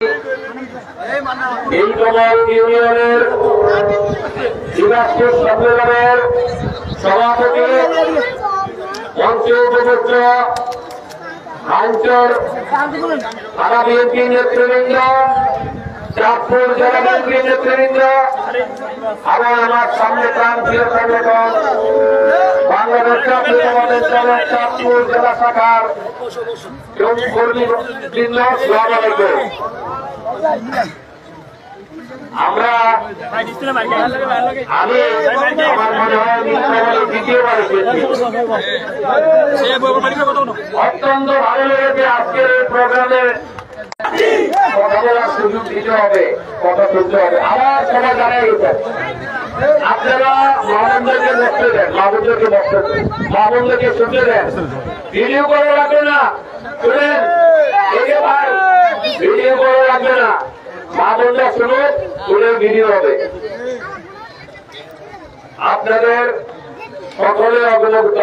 এই কমল ইউনিয়নের দিনাজপুর সম্মেলনের সভাপতি মঞ্চে উপযুক্ত আঞ্চল থানা বিএনপি নেতৃবৃন্দ, চাঁদপুর জেলা বিএনপি নেতৃবৃন্দ এবং আমার সামনে প্রান্তীয় সংগঠন বাংলাদেশ জাতীয়তাবাদী দলের চাঁদপুর জেলা শাখার কর্মীবৃন্দ, আসসালামু আলাইকুম। আমরা আমি আমার মনে হয় দ্বিতীয়বার এসেছি। অত্যন্ত ভালো লেগেছে আজকের এই প্রোগ্রামে কথা বলার সুযোগ দিতে হবে, কথা তুলতে হবে। আবার সবাই জানাই গেছে আপনারা মাহমুদদেরকে বসতে দেন, মাহমুদদেরকে বসতে দেন, মাহমুদদেরকে শুনতে দেন। ভিডিও করে রাখবে না, শুনেন ভাই, ভিডিও করে রাখবে না। মাহমুদরা শুনুন, শুনে ভিডিও হবে। আপনাদের সকলের অবলোকন